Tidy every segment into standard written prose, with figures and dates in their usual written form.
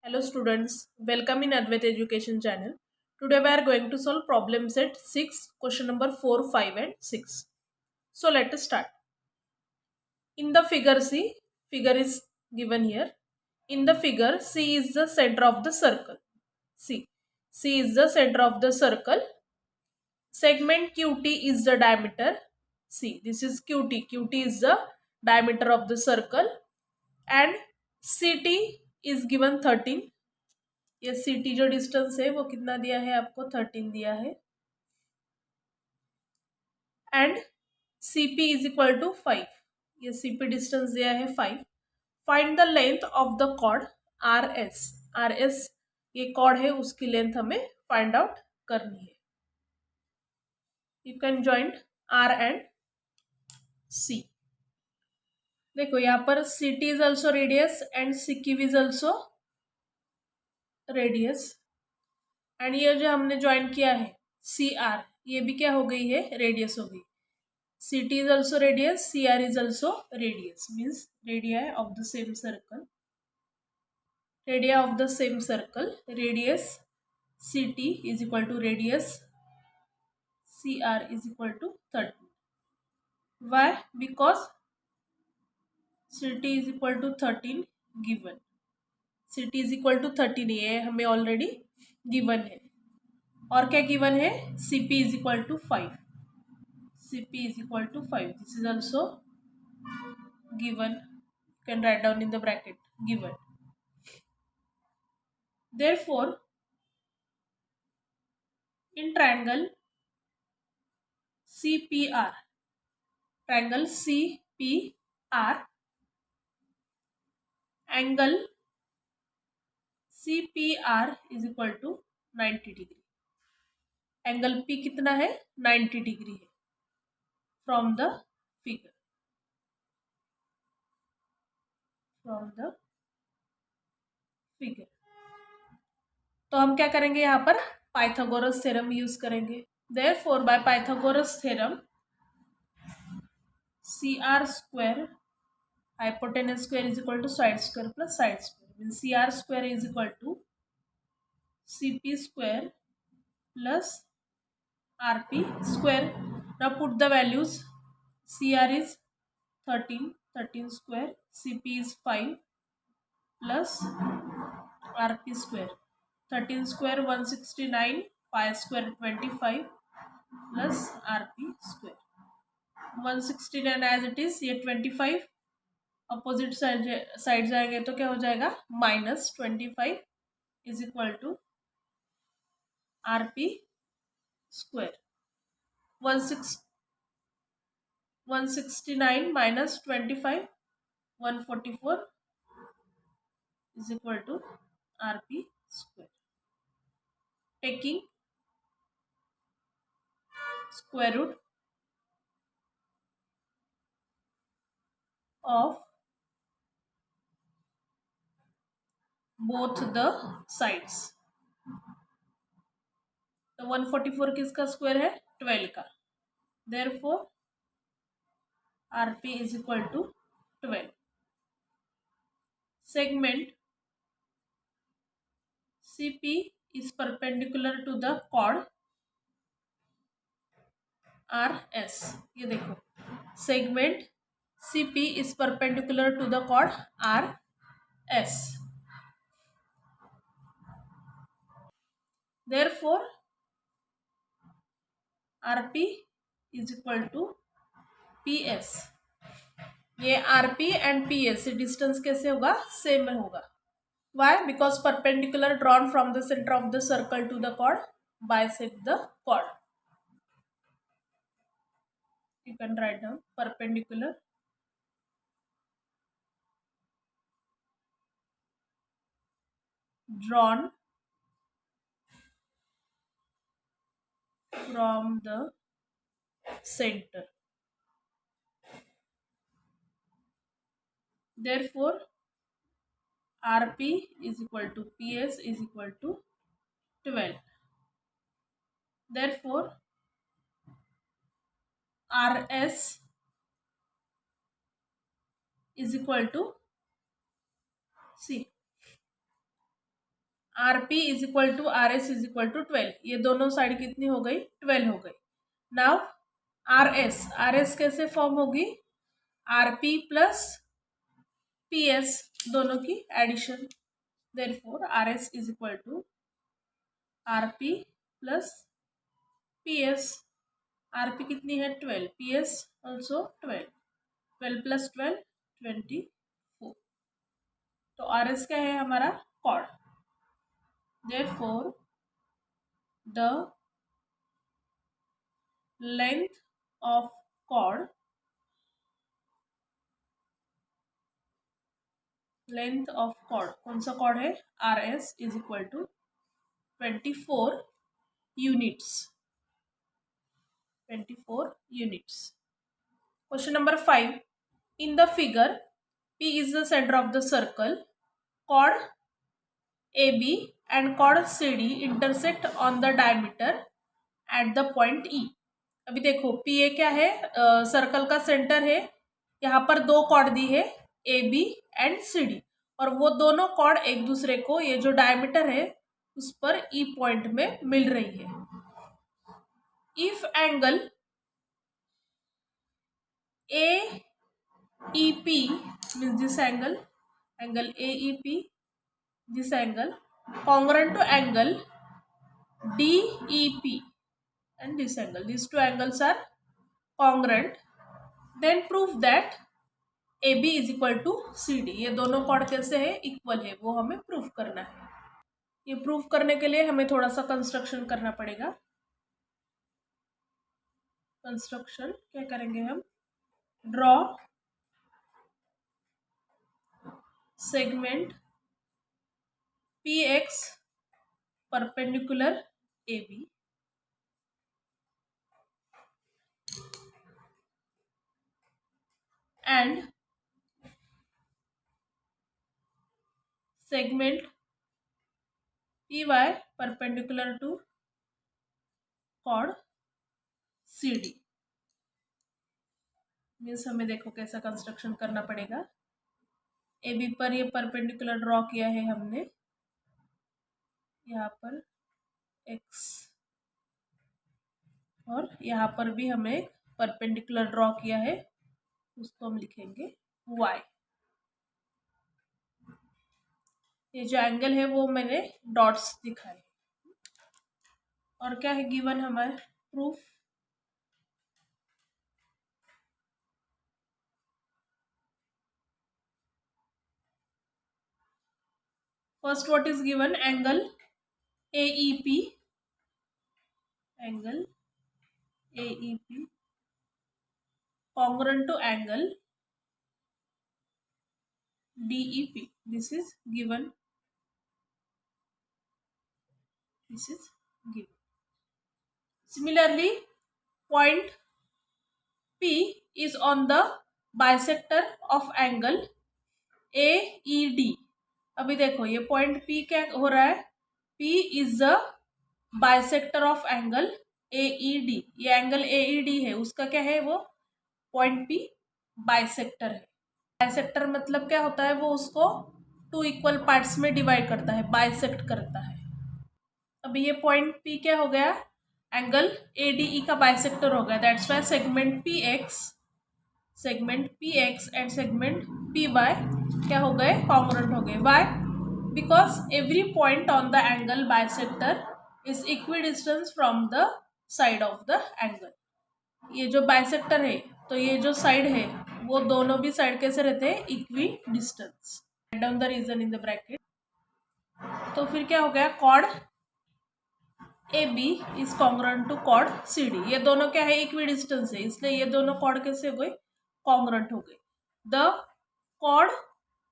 Hello students, welcome in Advait Education channel. Today we are going to solve problem set 6, question number 4, 5 and 6. So let us start. In the figure C, figure is given here. In the figure, C is the center of the circle. C is the center of the circle. Segment QT is the diameter. See, this is QT. QT is the diameter of the circle. And CT is given 13. ये CT जो distance है वो कितना दिया है आपको 13 दिया है and CP is equal to 5 ये CP डिस्टेंस दिया है 5 find the length of the chord RS ये कॉर्ड है उसकी लेंथ हमें फाइंड आउट करनी है you can join R and C देखो यहाँ पर CT is also radius and CQ is also radius and ये जो हमने ज्वाइन किया है CR ये भी क्या हो गई है रेडियस हो गई CT is also radius, CR is also radius, means radii of the same circle. Radii of the same circle, radius CT is equal to radius CR is equal to 13. Why? Because CT is equal to 13 given. CT is equal to 13 ये हमें already given है और क्या given है CP is equal to 5. CP is equal to 5. This is also given. You can write down in the bracket given. Therefore, in triangle CPR, angle CPR is equal to 90 degree angle P कितना है 90 degree है from the figure तो हम क्या करेंगे यहाँ पर Pythagoras theorem use करेंगे therefore by Pythagoras theorem CR square hypotenuse square is equal to side square plus side square means CR square is equal to CP square plus RP square. Now put the values. CR is 13 square, CP is 5 plus RP square. 13 square 169, 5 square 25 plus RP square. 169 as it is, ये 25 opposite side जाएंगे तो क्या हो जाएगा -25 is equal to RP square 169 minus 25 144 is equal to RP square. Taking square root of both the sides. तो 144 किसका square है 12 का therefore RP is equal to 12. Segment CP is perpendicular to the chord RS. ये देखो segment CP is perpendicular to the chord RS. Therefore RP is equal to PS. ये RP and PS distance कैसे होगा same होगा Why? Because perpendicular drawn from the center of the circle to the chord bisect the chord. You can write down perpendicular drawn from the center. Therefore RP is equal to PS is equal to 12. Therefore RS is equal to see R P is equal to R S is equal to 12, ये दोनों side कितनी हो गई, 12 हो गई। Now R S कैसे form होगी, R P plus P S, दोनों की addition. Therefore R S is equal to R P plus P S. R P कितनी है 12, पी एस ऑल्सो 12, 12 प्लस 12 24। तो आर एस क्या है हमारा, chord. Therefore the length of chord, length of chord, कौन सा कॉर्ड है, R S is equal to 24 units, 24 units. Question number 5. In the figure, P is the center of the circle. Chord AB and chord CD intersect on the diameter at the point E. अभी देखो P A क्या है, circle का centre है। यहाँ पर दो cord दी है AB एंड CD, और वो दोनों कॉर्ड एक दूसरे को, ये जो डायमीटर है उस पर E पॉइंट में मिल रही है। If angle AEP means this angle AEP, this angle congruent to angle DEP, and this angle, these two angles are congruent, then prove that AB is equal to CD। ये दोनों cord कैसे है, equal है, वो हमें proof करना है। ये प्रूफ करने के लिए हमें थोड़ा सा कंस्ट्रक्शन करना पड़ेगा। कंस्ट्रक्शन क्या करेंगे हम, draw segment PX perpendicular AB and segment PY perpendicular to chord CD। Means हमें देखो कैसा कंस्ट्रक्शन करना पड़ेगा। AB पर ये परपेंडिकुलर ड्रॉ किया है हमने, यहाँ पर X, और यहाँ पर भी हमें परपेंडिकुलर ड्रॉ किया है, उसको हम लिखेंगे Y। ये जो एंगल है वो मैंने डॉट्स दिखाए। और क्या है गिवन हमारे proof, first what is given, angle AEP, angle AEP congruent to angle DEP, this is given, this is given। Similarly, point P is on the bisector of angle AED। अभी देखो ये point P क्या हो रहा है, P is the bisector of angle AED। ये angle AED है, उसका क्या है, वो पॉइंट P बाइसेक्टर है। बाइसेक्टर मतलब क्या होता है, वो उसको टू इक्वल पार्ट्स में डिवाइड करता है, बाइसेक्ट करता है। अभी ये पॉइंट P क्या हो गया, एंगल ADE का बाइसेक्टर हो गया। That's why segment PX and segment PY क्या हो गए, कॉन्ग्रुएंट हो गए। Why, because every point on the angle bisector is equidistance from the side of the angle. ये जो बाइसेक्टर है, तो ये जो साइड है वो दोनों भी साइड कैसे रहते हैं, equi distance. Write down the reason in the bracket. तो फिर क्या हो गया, chord AB is congruent to chord CD। ये दोनों क्या है, इक्वी डिस्टेंस है, इसलिए ये दोनों कॉर्ड कैसे हो गए, कॉन्ग्रुएंट हो गए। The chord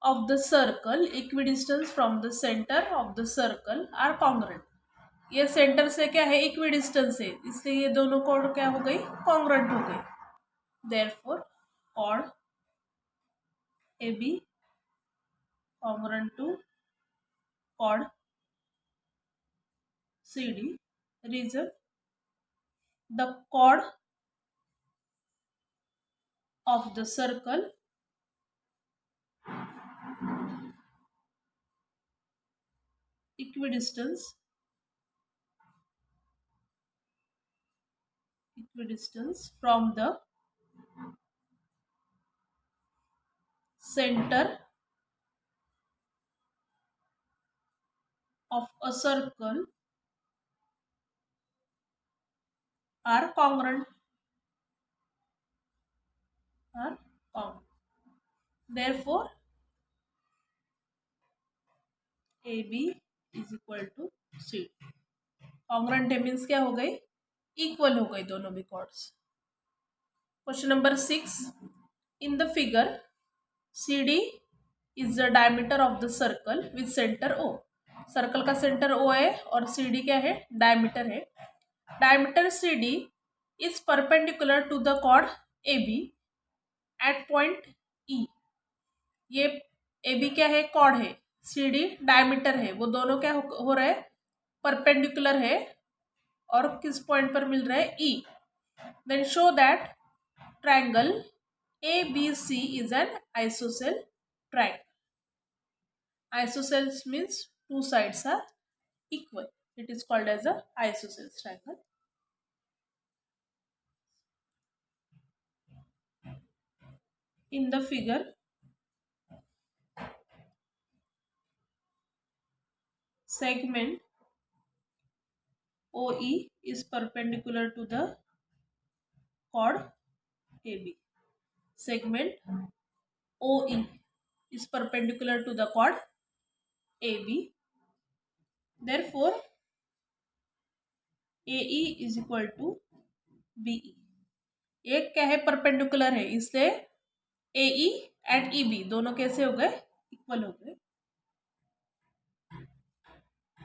of the circle equi distance from the centre of the circle are congruent. ये सेंटर से क्या है, इक्वी डिस्टेंस है, इसलिए ये दोनों कॉर्ड क्या हो गई, कॉन्ग्रुएंट हो गई। Therefore, chord AB congruent to chord CD। Reason, the chord of the circle equidistance from the center of a circle are congruent. are congruent. Therefore AB is equal to CD. Congruent means क्या हो गई, equal हो गई दोनों भी chords. Question number 6. In the figure CD is the diameter of the circle with centre O. Circle का centre O है और CD क्या है, डायमीटर है. Diameter CD is perpendicular to the chord AB at point E. ये AB क्या है, cord है, CD डायमीटर है, वो दोनों क्या हो रहा है, परपेंडिकुलर है और किस पॉइंट पर मिल रहा है, E. Then show that triangle ABC is an isosceles triangle. Isosceles means two sides are equal. It is called as a isosceles triangle. In the figure, segment OE is perpendicular to the chord AB. Segment OE is perpendicular to the chord AB. Therefore, AE is equal to BE. एक क्या है, perpendicular है, इसलिए AE and EB दोनों कैसे हो गए, equal हो गए.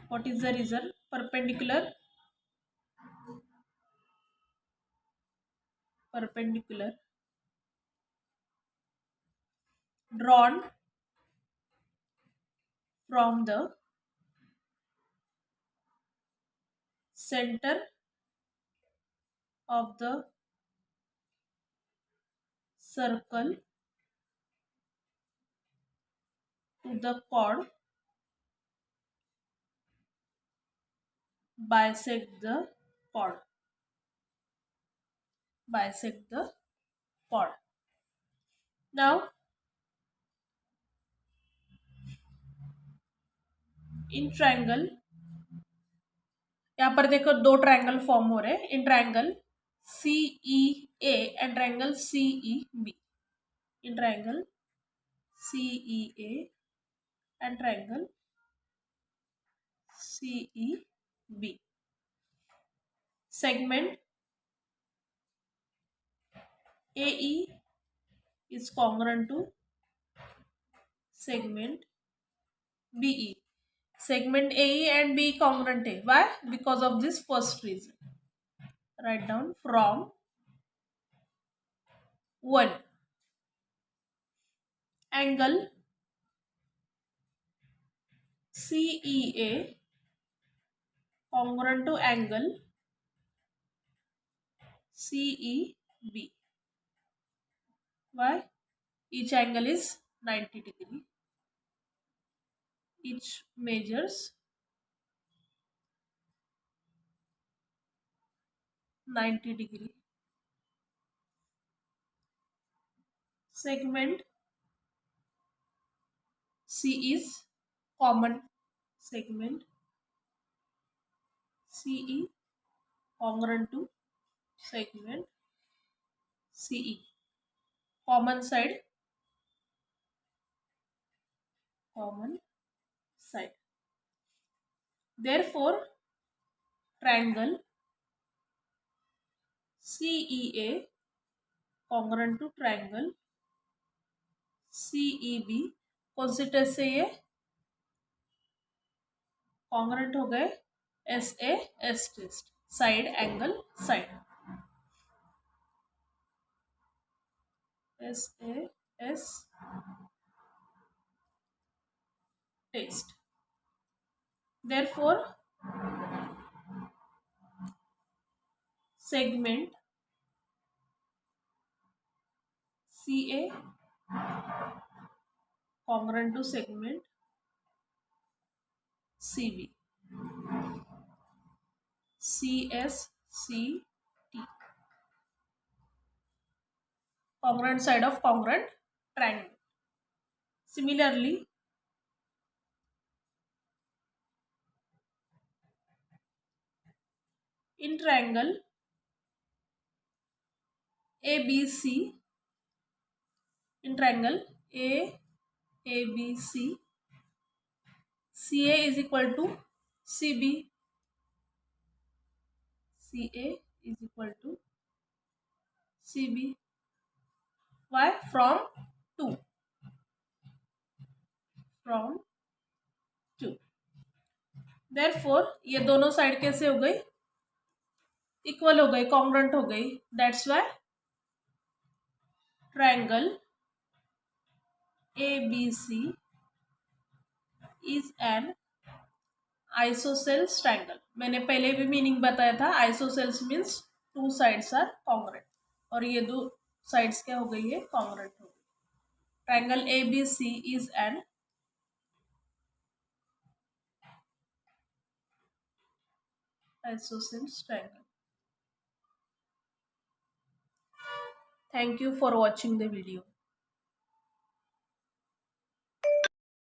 What is the reason? Perpendicular drawn from the center of the circle to the chord bisect the chord. Now in triangle, यहाँ पर देखो दो ट्रायंगल फॉर्म हो रहे हैं. In triangle CEA and triangle CEB. In triangle CEA and triangle CEB. Segment AE is congruent to segment BE. Segment AE and BE congruent है. Why? Because of this first reason. Write down from 1. Angle CEA congruent to angle CEB. Why? Each angle is 90 degree. Each measures 90 degree. Segment C is common. Segment CE congruent to segment CE. Common side. Therefore, triangle CEA congruent to triangle CEB. कौन सी test से ये congruent हो गए, SAS test, side angle side, SAS test. Therefore, segment CA congruent to segment CV, CSCT, congruent side of congruent triangle. Similarly, in triangle ABC, in triangle ABC, CA is equal to CB, CA is equal to CB. Why? From 2, from 2. Therefore ये दोनों side कैसे हो गई? Equal हो गई, congruent हो गई. That's why triangle ABC is an isosceles triangle. मैंने पहले भी मीनिंग बताया था. Isosceles means two sides are congruent, और ये दो साइड्स क्या हो गई है? कॉन्ग्रुएंट हो गई. Triangle ABC is N isosceles triangle. Thank you for watching the video.